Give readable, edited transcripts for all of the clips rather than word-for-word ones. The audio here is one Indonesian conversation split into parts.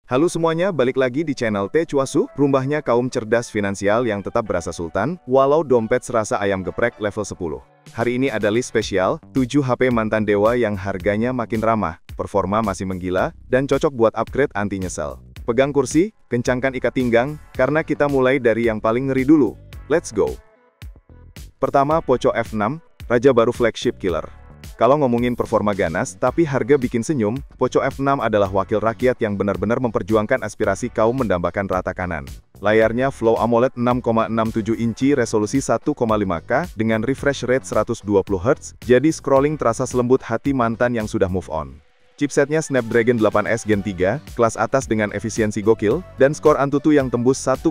Halo semuanya, balik lagi di channel Teh Cuasu, rumbahnya kaum cerdas finansial yang tetap berasa sultan, walau dompet serasa ayam geprek level 10. Hari ini ada list spesial, 7 HP mantan dewa yang harganya makin ramah, performa masih menggila, dan cocok buat upgrade anti nyesel. Pegang kursi, kencangkan ikat pinggang, karena kita mulai dari yang paling ngeri dulu. Let's go! Pertama, Poco F6, raja baru flagship killer. Kalau ngomongin performa ganas, tapi harga bikin senyum, Poco F6 adalah wakil rakyat yang benar-benar memperjuangkan aspirasi kaum mendambakan rata kanan. Layarnya Flow AMOLED 6,67 inci resolusi 1,5K dengan refresh rate 120Hz, jadi scrolling terasa selembut hati mantan yang sudah move on. Chipsetnya Snapdragon 8S Gen 3, kelas atas dengan efisiensi gokil, dan skor Antutu yang tembus 1,53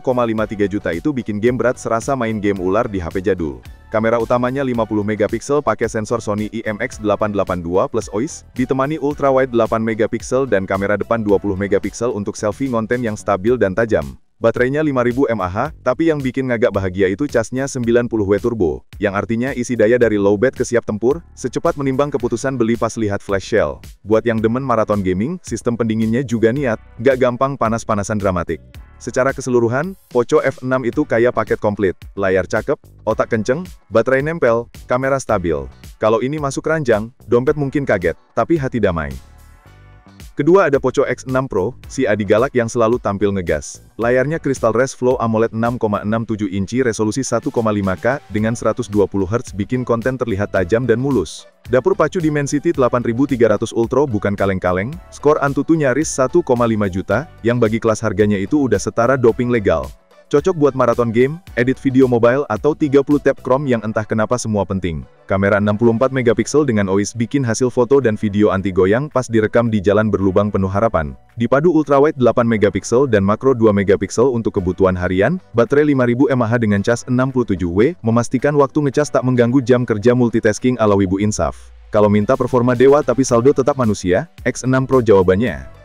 juta itu bikin game berat serasa main game ular di HP jadul. Kamera utamanya 50 megapiksel pakai sensor Sony IMX882 plus OIS, ditemani ultrawide 8 megapiksel dan kamera depan 20 megapiksel untuk selfie konten yang stabil dan tajam. Baterainya 5000 mAh, tapi yang bikin ngagak bahagia itu casnya 90W turbo, yang artinya isi daya dari lowbat ke siap tempur, secepat menimbang keputusan beli pas lihat flash sale. Buat yang demen maraton gaming, sistem pendinginnya juga niat, gak gampang panas-panasan dramatik. Secara keseluruhan, Poco F6 itu kayak paket komplit, layar cakep, otak kenceng, baterai nempel, kamera stabil. Kalau ini masuk ranjang, dompet mungkin kaget, tapi hati damai. Kedua ada Poco X6 Pro, si adi galak yang selalu tampil ngegas. Layarnya Crystal Res Flow AMOLED 6,67 inci resolusi 1,5K dengan 120Hz bikin konten terlihat tajam dan mulus. Dapur pacu Dimensity 8300 Ultra bukan kaleng-kaleng, skor Antutu nyaris 1,5 juta, yang bagi kelas harganya itu udah setara doping legal. Cocok buat maraton game, edit video mobile, atau 30 tab Chrome yang entah kenapa semua penting. Kamera 64 megapiksel dengan OIS bikin hasil foto dan video anti goyang pas direkam di jalan berlubang penuh harapan. Dipadu ultrawide 8 megapiksel dan makro 2 megapiksel untuk kebutuhan harian, baterai 5000 mAh dengan cas 67W, memastikan waktu ngecas tak mengganggu jam kerja multitasking ala Wibu Insaf. Kalau minta performa dewa tapi saldo tetap manusia, X6 Pro jawabannya.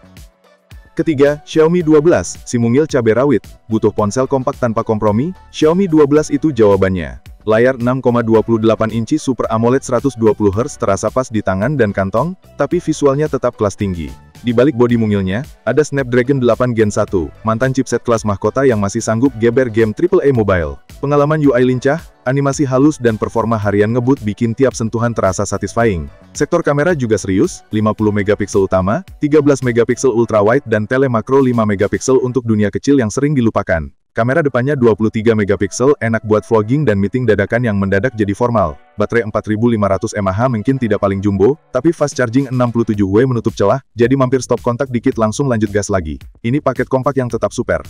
Ketiga, Xiaomi 12, si mungil cabai rawit. Butuh ponsel kompak tanpa kompromi? Xiaomi 12 itu jawabannya. Layar 6,28 inci Super AMOLED 120Hz terasa pas di tangan dan kantong, tapi visualnya tetap kelas tinggi. Di balik bodi mungilnya, ada Snapdragon 8 Gen 1, mantan chipset kelas mahkota yang masih sanggup geber game AAA mobile. Pengalaman UI lincah, animasi halus dan performa harian ngebut bikin tiap sentuhan terasa satisfying. Sektor kamera juga serius, 50 megapiksel utama, 13 megapiksel ultrawide dan telemakro 5 megapiksel untuk dunia kecil yang sering dilupakan. Kamera depannya 23 megapiksel, enak buat vlogging dan meeting dadakan yang mendadak jadi formal. Baterai 4500 mAh mungkin tidak paling jumbo, tapi fast charging 67W menutup celah, jadi mampir stop kontak dikit langsung lanjut gas lagi. Ini paket kompak yang tetap super.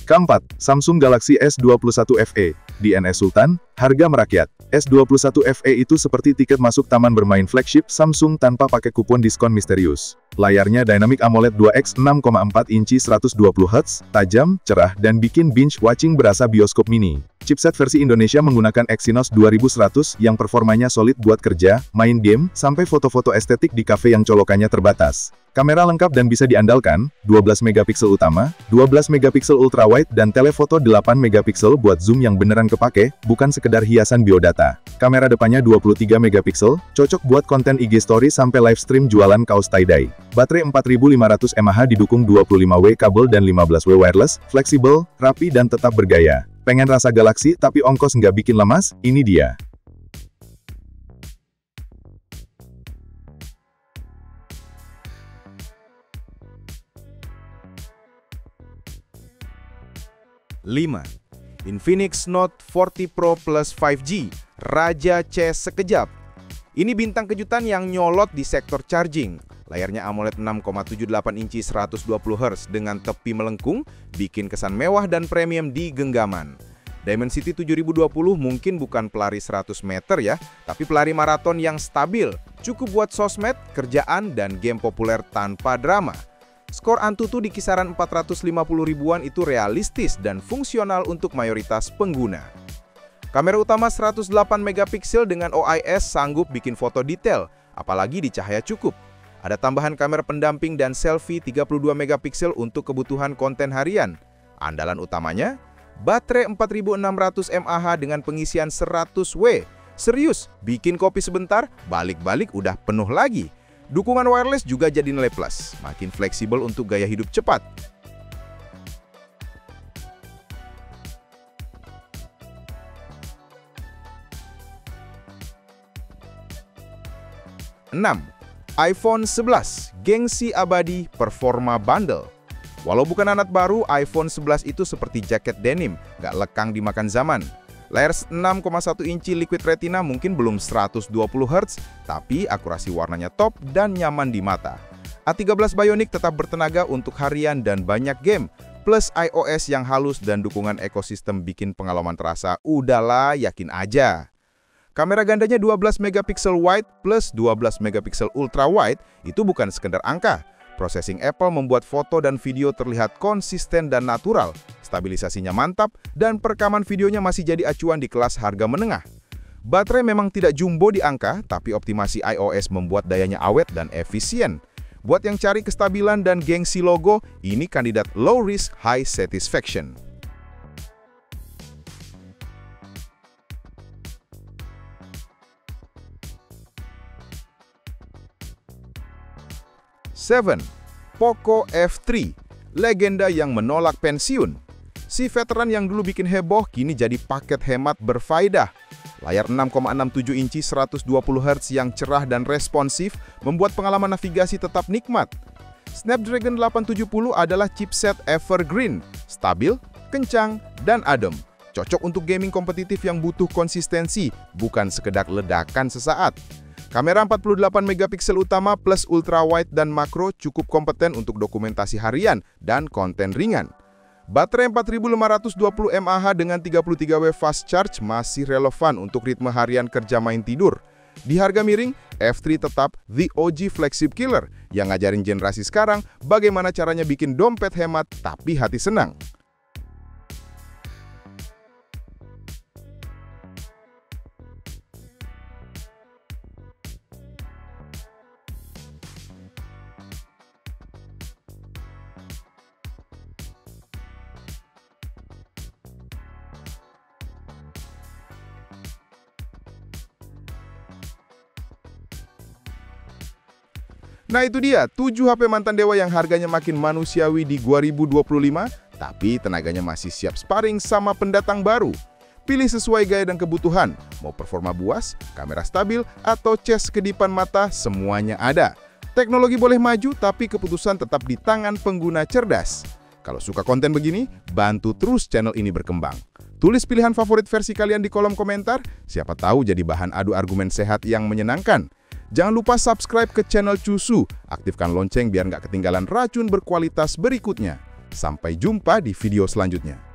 Keempat, Samsung Galaxy S21 FE. Di NS Sultan, harga merakyat. S21 FE itu seperti tiket masuk taman bermain flagship Samsung tanpa pakai kupon diskon misterius. Layarnya Dynamic AMOLED 2X 6,4 inci 120Hz, tajam, cerah, dan bikin binge watching berasa bioskop mini. Chipset versi Indonesia menggunakan Exynos 2100 yang performanya solid buat kerja, main game, sampai foto-foto estetik di cafe yang colokannya terbatas. Kamera lengkap dan bisa diandalkan, 12 megapiksel utama, 12 megapiksel ultrawide dan telefoto 8 megapiksel buat zoom yang beneran kepake, bukan sekedar hiasan biodata. Kamera depannya 23 megapiksel, cocok buat konten IG story sampai live stream jualan kaos tie-dye. Baterai 4500 mAh didukung 25W kabel dan 15W wireless, fleksibel, rapi dan tetap bergaya. Pengen rasa Galaxy tapi ongkos nggak bikin lemas? Ini dia. Lima, Infinix Note 40 Pro Plus 5G, Raja C sekejap. Ini bintang kejutan yang nyolot di sektor charging. Layarnya AMOLED 6,78 inci 120Hz dengan tepi melengkung, bikin kesan mewah dan premium di genggaman. Dimensity 7020 mungkin bukan pelari 100 meter ya, tapi pelari maraton yang stabil, cukup buat sosmed, kerjaan, dan game populer tanpa drama. Skor Antutu di kisaran 450 ribuan itu realistis dan fungsional untuk mayoritas pengguna. Kamera utama 108 megapiksel dengan OIS sanggup bikin foto detail, apalagi di cahaya cukup. Ada tambahan kamera pendamping dan selfie 32 megapiksel untuk kebutuhan konten harian. Andalan utamanya, baterai 4600 mAh dengan pengisian 100W. Serius, bikin kopi sebentar, balik-balik udah penuh lagi. Dukungan wireless juga jadi nilai plus, makin fleksibel untuk gaya hidup cepat. 6. iPhone 11, gengsi abadi performa bundle. Walau bukan anak baru, iPhone 11 itu seperti jaket denim, gak lekang dimakan zaman. Layar 6,1 inci Liquid Retina mungkin belum 120 Hz, tapi akurasi warnanya top dan nyaman di mata. A13 Bionic tetap bertenaga untuk harian dan banyak game, plus iOS yang halus dan dukungan ekosistem bikin pengalaman terasa udahlah yakin aja. Kamera gandanya 12 megapiksel wide plus 12 megapiksel ultra wide itu bukan sekedar angka. Processing Apple membuat foto dan video terlihat konsisten dan natural, stabilisasinya mantap, dan perekaman videonya masih jadi acuan di kelas harga menengah. Baterai memang tidak jumbo di angka, tapi optimasi iOS membuat dayanya awet dan efisien. Buat yang cari kestabilan dan gengsi logo, ini kandidat low risk, high satisfaction. Poco F3, legenda yang menolak pensiun. Si veteran yang dulu bikin heboh kini jadi paket hemat berfaedah. Layar 6,67 inci 120 Hz yang cerah dan responsif membuat pengalaman navigasi tetap nikmat. Snapdragon 870 adalah chipset evergreen, stabil, kencang, dan adem. Cocok untuk gaming kompetitif yang butuh konsistensi, bukan sekedar ledakan sesaat. Kamera 48 megapiksel utama plus ultra wide dan makro cukup kompeten untuk dokumentasi harian dan konten ringan. Baterai 4520 mAh dengan 33W fast charge masih relevan untuk ritme harian kerja main tidur. Di harga miring, F3 tetap the OG flagship killer yang ngajarin generasi sekarang bagaimana caranya bikin dompet hemat tapi hati senang. Nah itu dia, 7 HP mantan dewa yang harganya makin manusiawi di 2025, tapi tenaganya masih siap sparring sama pendatang baru. Pilih sesuai gaya dan kebutuhan, mau performa buas, kamera stabil, atau cas kedipan mata, semuanya ada. Teknologi boleh maju, tapi keputusan tetap di tangan pengguna cerdas. Kalau suka konten begini, bantu terus channel ini berkembang. Tulis pilihan favorit versi kalian di kolom komentar, siapa tahu jadi bahan adu argumen sehat yang menyenangkan. Jangan lupa subscribe ke channel Cusu, aktifkan lonceng biar nggak ketinggalan racun berkualitas berikutnya. Sampai jumpa di video selanjutnya.